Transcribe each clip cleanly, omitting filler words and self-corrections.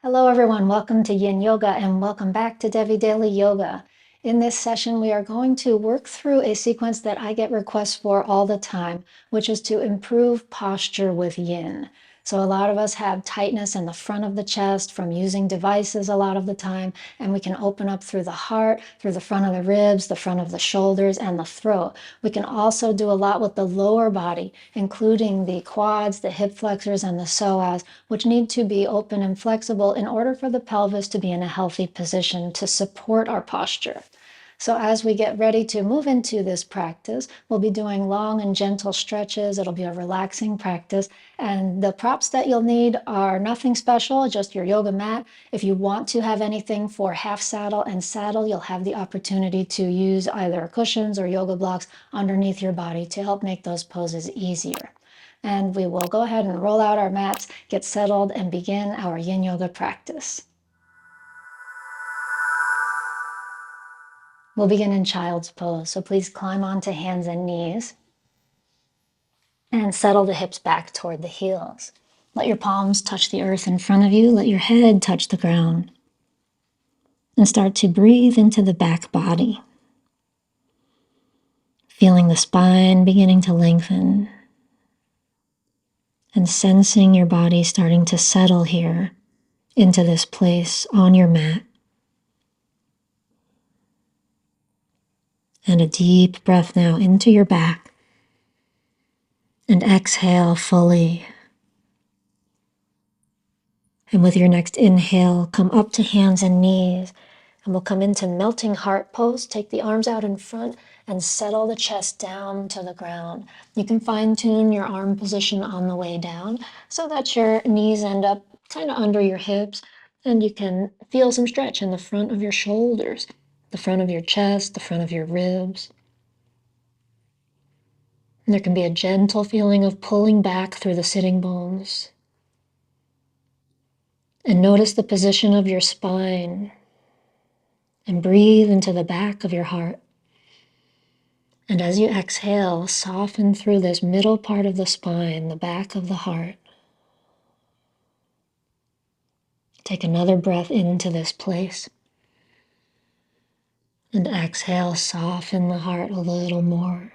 Hello everyone, welcome to Yin Yoga and welcome back to Devi Daily Yoga. In this session, we are going to work through a sequence that I get requests for all the time, which is to improve posture with Yin. So a lot of us have tightness in the front of the chest from using devices a lot of the time, and we can open up through the heart, through the front of the ribs, the front of the shoulders, and the throat. We can also do a lot with the lower body, including the quads, the hip flexors, and the psoas, which need to be open and flexible in order for the pelvis to be in a healthy position to support our posture. So as we get ready to move into this practice, we'll be doing long and gentle stretches. It'll be a relaxing practice. And the props that you'll need are nothing special, just your yoga mat. If you want to have anything for half saddle and saddle, you'll have the opportunity to use either cushions or yoga blocks underneath your body to help make those poses easier. And we will go ahead and roll out our mats, get settled, and begin our Yin Yoga practice. We'll begin in child's pose, so please climb onto hands and knees and settle the hips back toward the heels. Let your palms touch the earth in front of you. Let your head touch the ground. And start to breathe into the back body, feeling the spine beginning to lengthen and sensing your body starting to settle here into this place on your mat. And a deep breath now into your back. And exhale fully. And with your next inhale, come up to hands and knees. And we'll come into melting heart pose. Take the arms out in front and settle the chest down to the ground. You can fine tune your arm position on the way down so that your knees end up kind of under your hips. And you can feel some stretch in the front of your shoulders, the front of your chest, the front of your ribs. And there can be a gentle feeling of pulling back through the sitting bones. And notice the position of your spine. And breathe into the back of your heart. And as you exhale, soften through this middle part of the spine, the back of the heart. Take another breath into this place. And exhale, soften the heart a little more.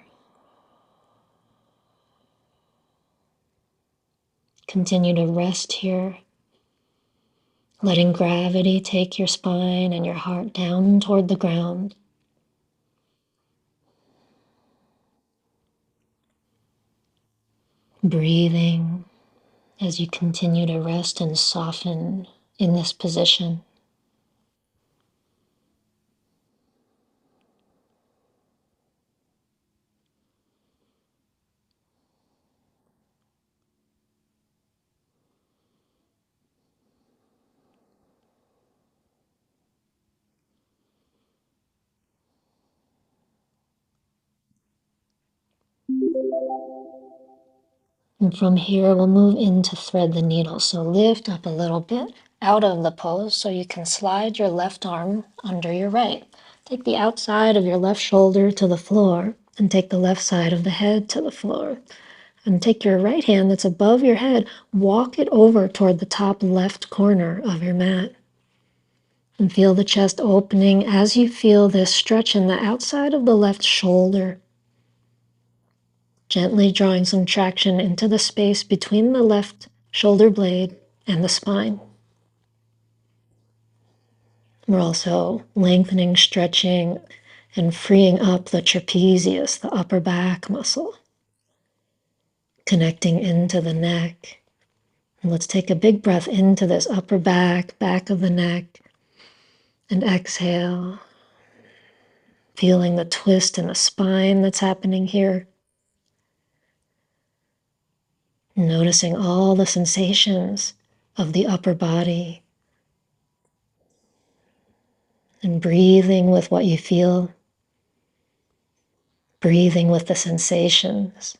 Continue to rest here, letting gravity take your spine and your heart down toward the ground. Breathing as you continue to rest and soften in this position. And from here, we'll move into thread the needle. So lift up a little bit out of the pose so you can slide your left arm under your right. Take the outside of your left shoulder to the floor and take the left side of the head to the floor. And take your right hand that's above your head, walk it over toward the top left corner of your mat. And feel the chest opening as you feel this stretch in the outside of the left shoulder. Gently drawing some traction into the space between the left shoulder blade and the spine. We're also lengthening, stretching, and freeing up the trapezius, the upper back muscle, connecting into the neck. And let's take a big breath into this upper back, back of the neck, and exhale, feeling the twist in the spine that's happening here. Noticing all the sensations of the upper body and breathing with what you feel, breathing with the sensations.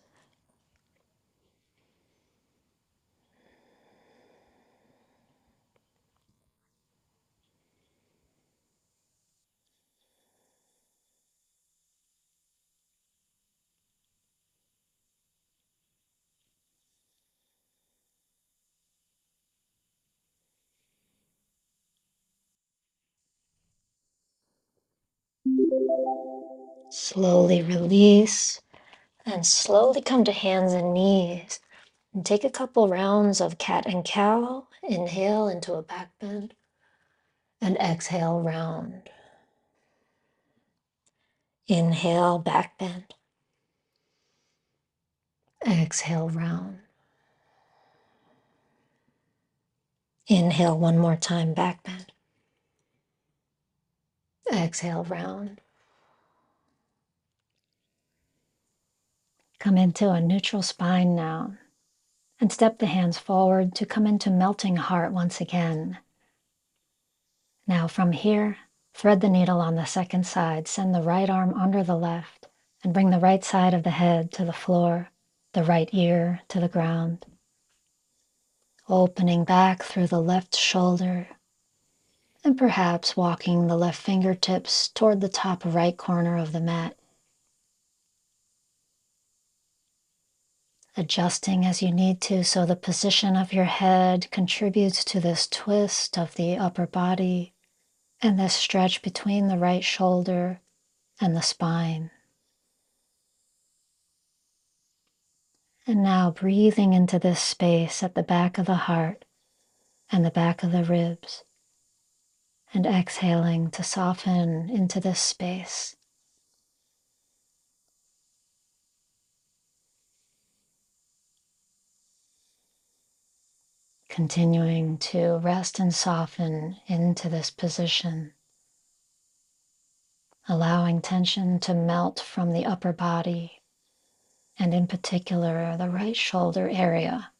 Slowly release and slowly come to hands and knees. And take a couple rounds of cat and cow. Inhale into a back bend and exhale round. Inhale, back bend. Exhale, round. Inhale one more time, back bend. Exhale, round. Come into a neutral spine now and step the hands forward to come into melting heart once again. Now from here, thread the needle on the second side, send the right arm under the left, and bring the right side of the head to the floor, the right ear to the ground. Opening back through the left shoulder, and perhaps walking the left fingertips toward the top right corner of the mat. Adjusting as you need to so the position of your head contributes to this twist of the upper body and this stretch between the right shoulder and the spine. And now breathing into this space at the back of the heart and the back of the ribs, and exhaling to soften into this space. Continuing to rest and soften into this position, allowing tension to melt from the upper body, and in particular, the right shoulder area.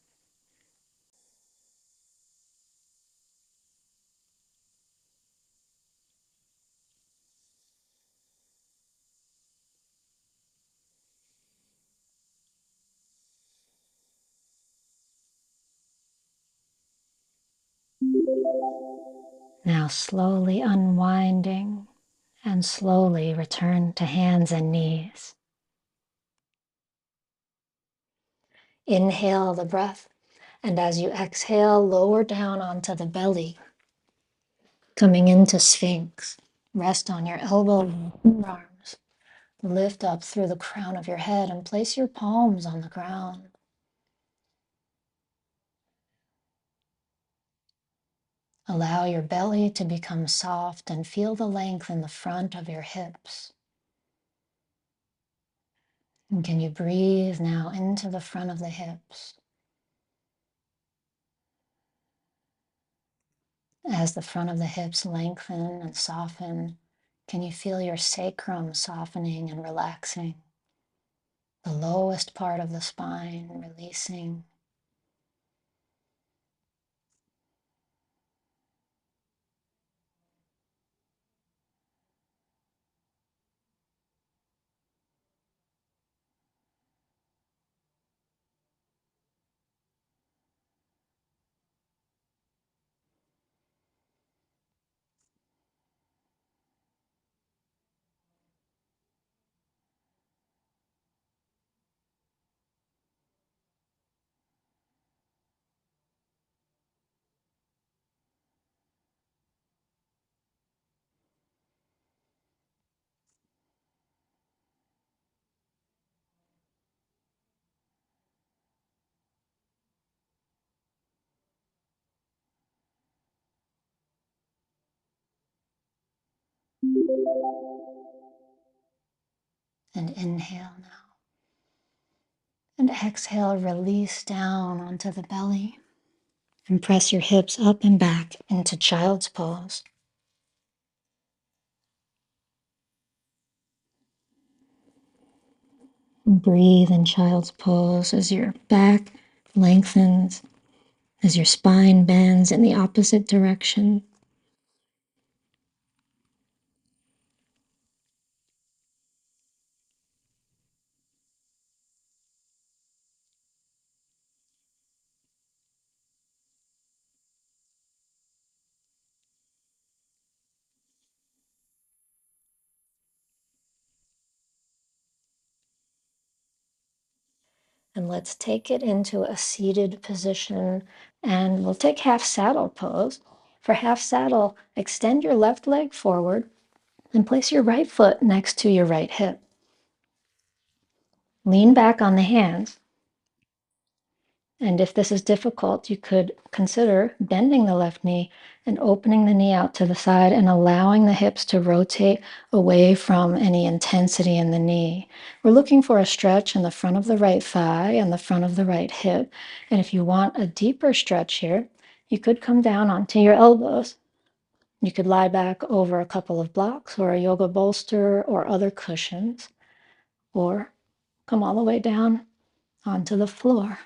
Now slowly unwinding and slowly return to hands and knees. Inhale the breath, and as you exhale, lower down onto the belly, coming into Sphinx. Rest on your elbow and arms. Lift up through the crown of your head and place your palms on the ground. Allow your belly to become soft and feel the length in the front of your hips. And can you breathe now into the front of the hips? As the front of the hips lengthen and soften, can you feel your sacrum softening and relaxing? The lowest part of the spine releasing. And inhale now. And exhale, release down onto the belly. And press your hips up and back into child's pose. Breathe in child's pose as your back lengthens, as your spine bends in the opposite direction. And let's take it into a seated position, and we'll take half saddle pose. For half saddle, extend your left leg forward And place your right foot next to your right hip. Lean back on the hands. And if this is difficult, you could consider bending the left knee and opening the knee out to the side and allowing the hips to rotate away from any intensity in the knee. We're looking for a stretch in the front of the right thigh and the front of the right hip. And if you want a deeper stretch here, you could come down onto your elbows. You could lie back over a couple of blocks or a yoga bolster or other cushions, or come all the way down onto the floor.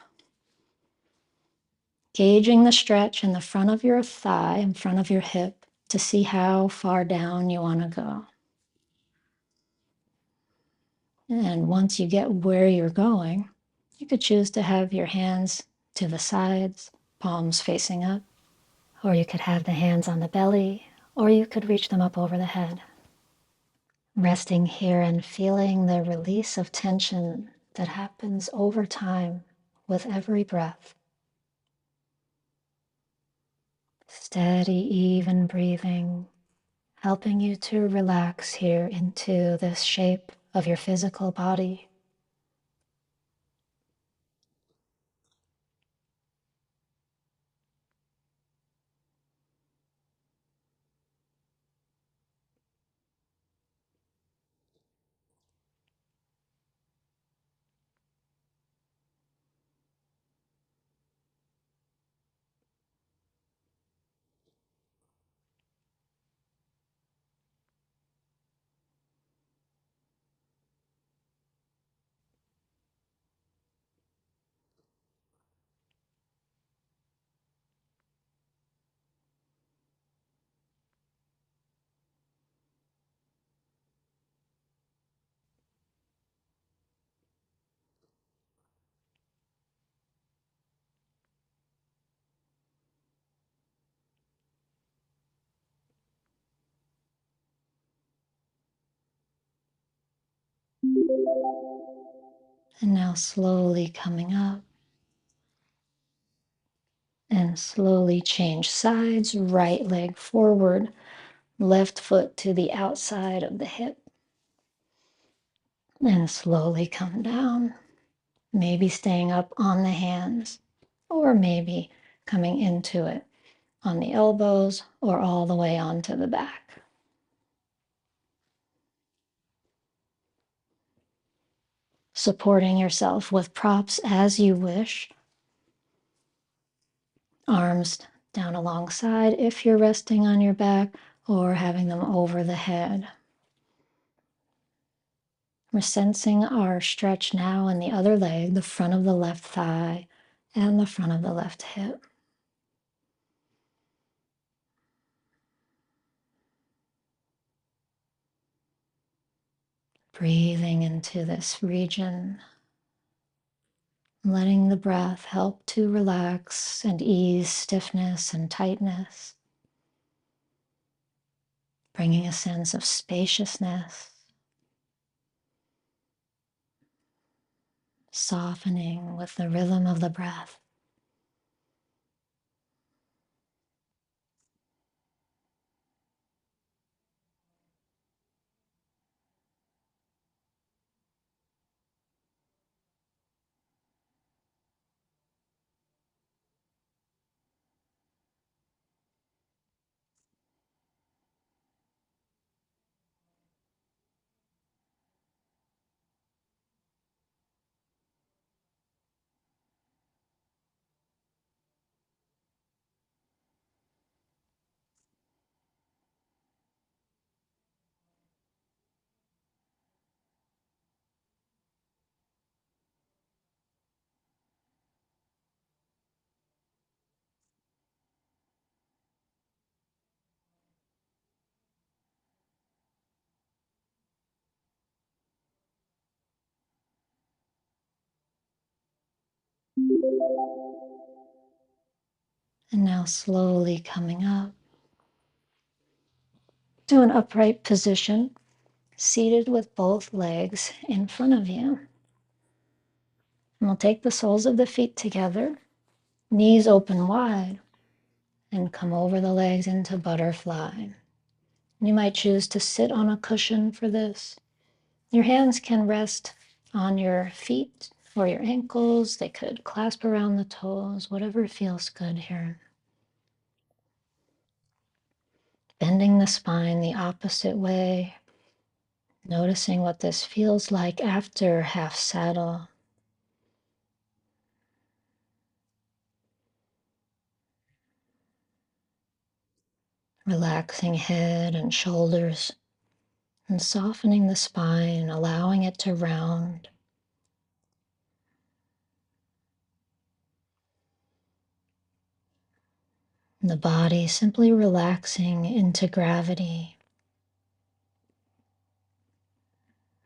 Gauging the stretch in the front of your thigh, in front of your hip, to see how far down you want to go. And once you get where you're going, you could choose to have your hands to the sides, palms facing up, or you could have the hands on the belly, or you could reach them up over the head. Resting here and feeling the release of tension that happens over time with every breath. Steady, even breathing, helping you to relax here into this shape of your physical body. And now slowly coming up and slowly change sides, right leg forward, left foot to the outside of the hip, and slowly come down, maybe staying up on the hands, or maybe coming into it on the elbows or all the way onto the back. Supporting yourself with props as you wish. Arms down alongside if you're resting on your back, or having them over the head. We're sensing our stretch now in the other leg, the front of the left thigh and the front of the left hip. Breathing into this region, letting the breath help to relax and ease stiffness and tightness, bringing a sense of spaciousness, softening with the rhythm of the breath. And now slowly coming up to an upright position, seated with both legs in front of you. And we'll take the soles of the feet together, knees open wide, and come over the legs into butterfly. You might choose to sit on a cushion for this. Your hands can rest on your feet or your ankles. They could clasp around the toes, whatever feels good here. Bending the spine the opposite way, noticing what this feels like after half saddle. Relaxing head and shoulders and softening the spine, allowing it to round. The body simply relaxing into gravity.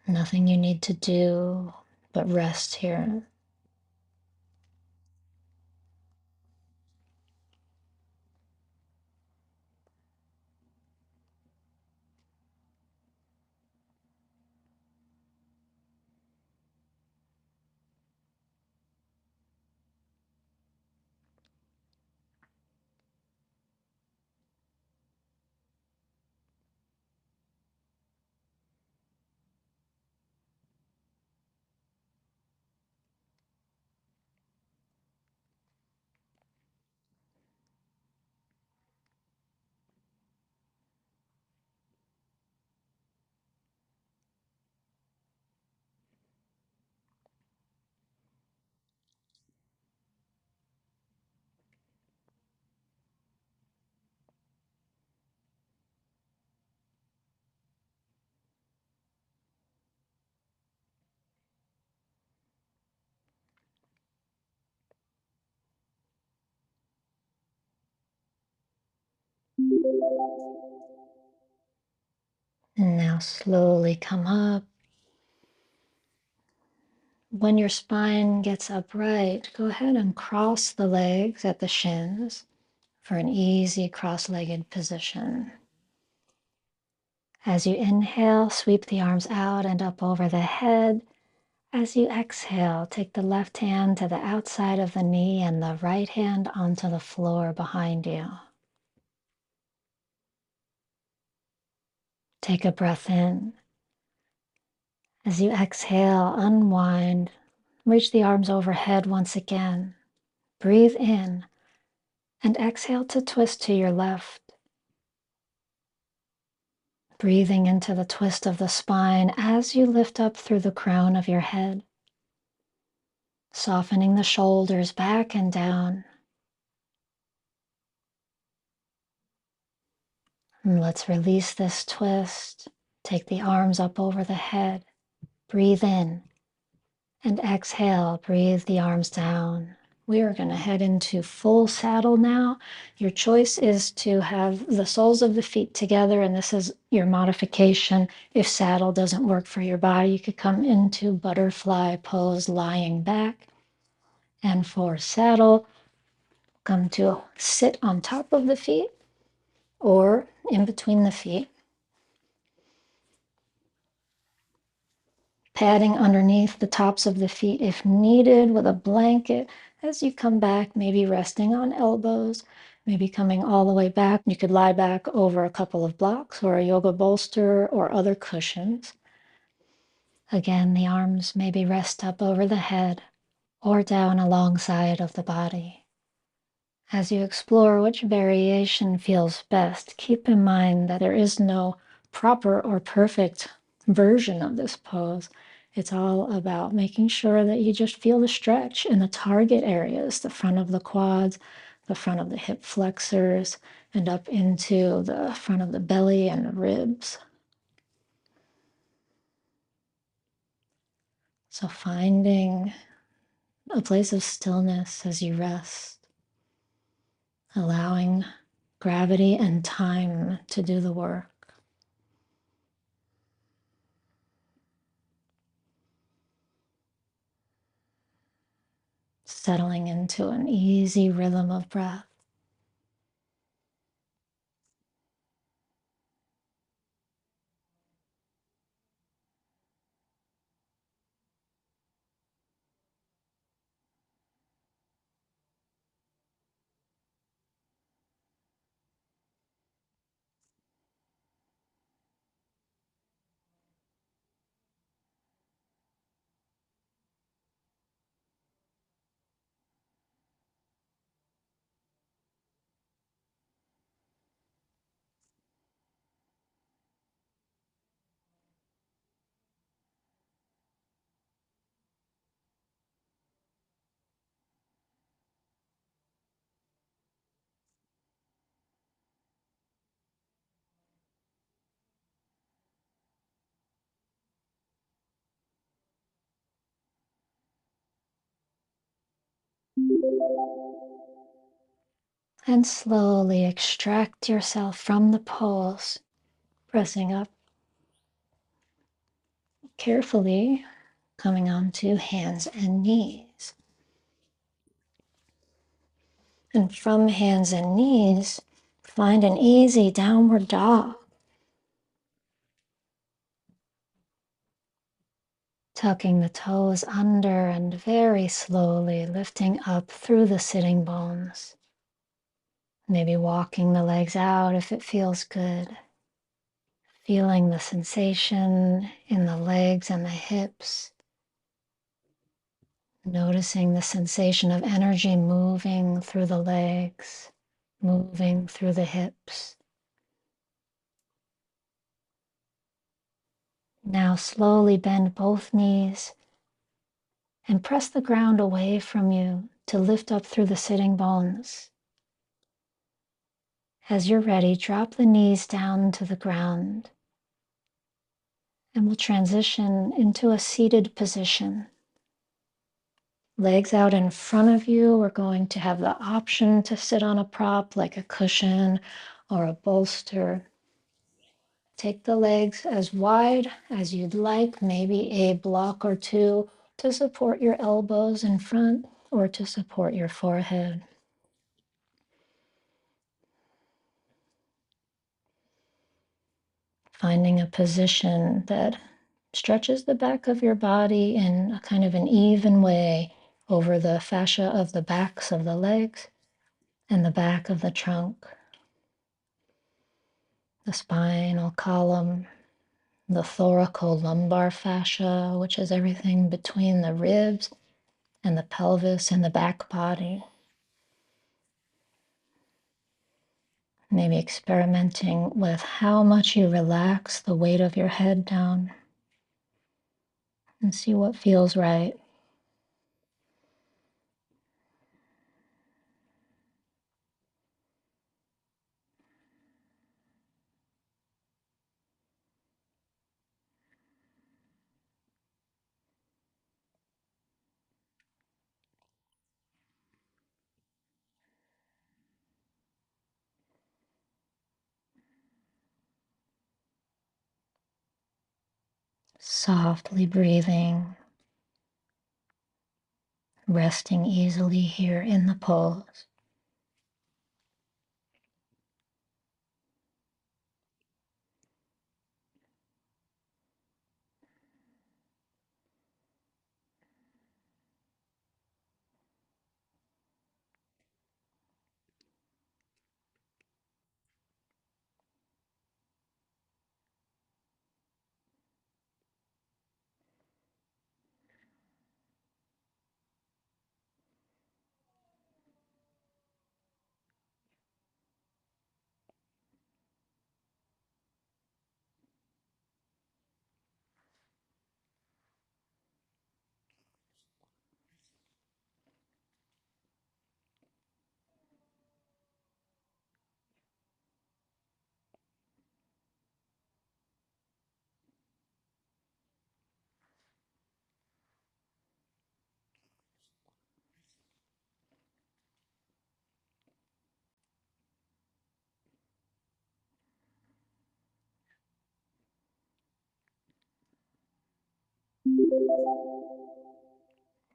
Nothing you need to do but rest here. And now slowly come up. When your spine gets upright, go ahead and cross the legs at the shins for an easy cross-legged position. As you inhale, sweep the arms out and up over the head. As you exhale, take the left hand to the outside of the knee and the right hand onto the floor behind you. Take a breath in. As you exhale, unwind, reach the arms overhead once again. Breathe in and exhale to twist to your left. Breathing into the twist of the spine as you lift up through the crown of your head. Softening the shoulders back and down. And let's release this twist. Take the arms up over the head. Breathe in and exhale. Breathe the arms down. We are going to head into full saddle now. Your choice is to have the soles of the feet together, and this is your modification. If saddle doesn't work for your body, you could come into butterfly pose lying back. And for saddle, come to sit on top of the feet or in between the feet. Padding underneath the tops of the feet if needed with a blanket. As you come back, maybe resting on elbows, maybe coming all the way back. You could lie back over a couple of blocks or a yoga bolster or other cushions. Again, the arms maybe rest up over the head or down alongside of the body. As you explore which variation feels best, keep in mind that there is no proper or perfect version of this pose. It's all about making sure that you just feel the stretch in the target areas, the front of the quads, the front of the hip flexors, and up into the front of the belly and the ribs. So finding a place of stillness as you rest, allowing gravity and time to do the work. Settling into an easy rhythm of breath. And slowly extract yourself from the pose, pressing up carefully, coming onto hands and knees. And from hands and knees, find an easy downward dog. Tucking the toes under and very slowly lifting up through the sitting bones. Maybe walking the legs out if it feels good. Feeling the sensation in the legs and the hips. Noticing the sensation of energy moving through the legs, moving through the hips. Now slowly bend both knees and press the ground away from you to lift up through the sitting bones. As you're ready, drop the knees down to the ground and we'll transition into a seated position. Legs out in front of you. We're going to have the option to sit on a prop like a cushion or a bolster. Take the legs as wide as you'd like, maybe a block or two to support your elbows in front or to support your forehead. Finding a position that stretches the back of your body in a kind of an even way over the fascia of the backs of the legs and the back of the trunk, the spinal column, the thoracolumbar fascia, which is everything between the ribs and the pelvis and the back body. Maybe experimenting with how much you relax the weight of your head down and see what feels right. Softly breathing, resting easily here in the pose.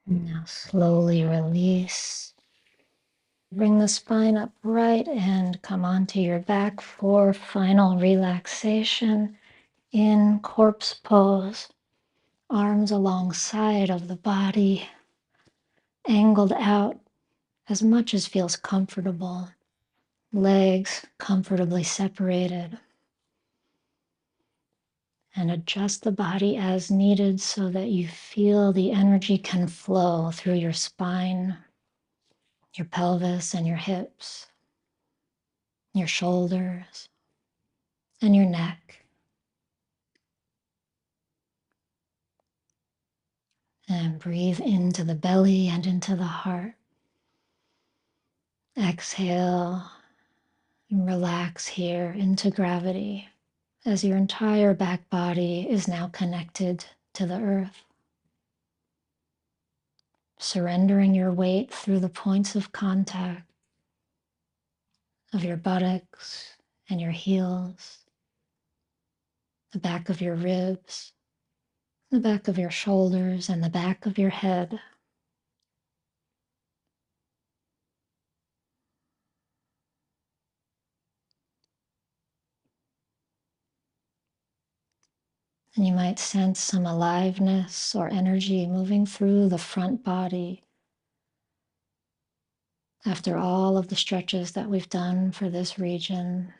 Now slowly release. Bring the spine upright and come onto your back for final relaxation in corpse pose. Arms alongside of the body, angled out as much as feels comfortable. Legs comfortably separated. And adjust the body as needed so that you feel the energy can flow through your spine, your pelvis and your hips, your shoulders and your neck. And breathe into the belly and into the heart. Exhale and relax here into gravity as your entire back body is now connected to the earth. surrendering your weight through the points of contact of your buttocks and your heels, the back of your ribs, the back of your shoulders, and the back of your head. And you might sense some aliveness or energy moving through the front body after all of the stretches that we've done for this region.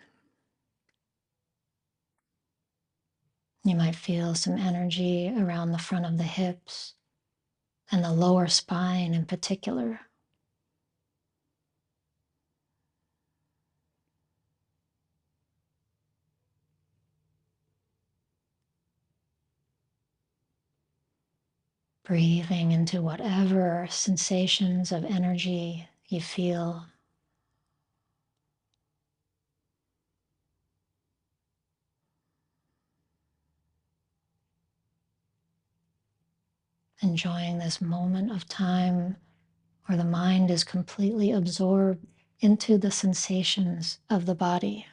You might feel some energy around the front of the hips and the lower spine in particular. Breathing into whatever sensations of energy you feel. Enjoying this moment of time where the mind is completely absorbed into the sensations of the body.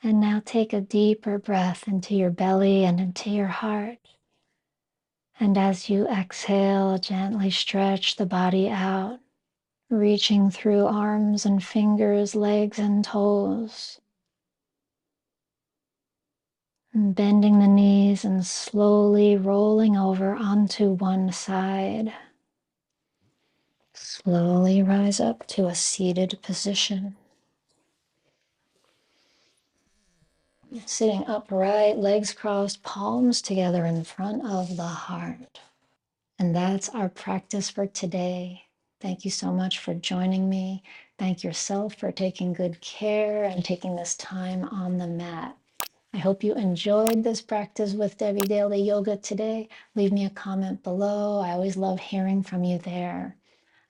And now take a deeper breath into your belly and into your heart. And as you exhale, gently stretch the body out, reaching through arms and fingers, legs and toes. And bending the knees and slowly rolling over onto one side. Slowly rise up to a seated position. Sitting upright, legs crossed, palms together in front of the heart. And that's our practice for today. Thank you so much for joining me. Thank yourself for taking good care and taking this time on the mat. I hope you enjoyed this practice with Devi Daily Yoga today. Leave me a comment below. I always love hearing from you there.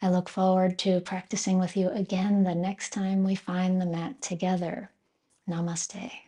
I look forward to practicing with you again the next time we find the mat together. Namaste.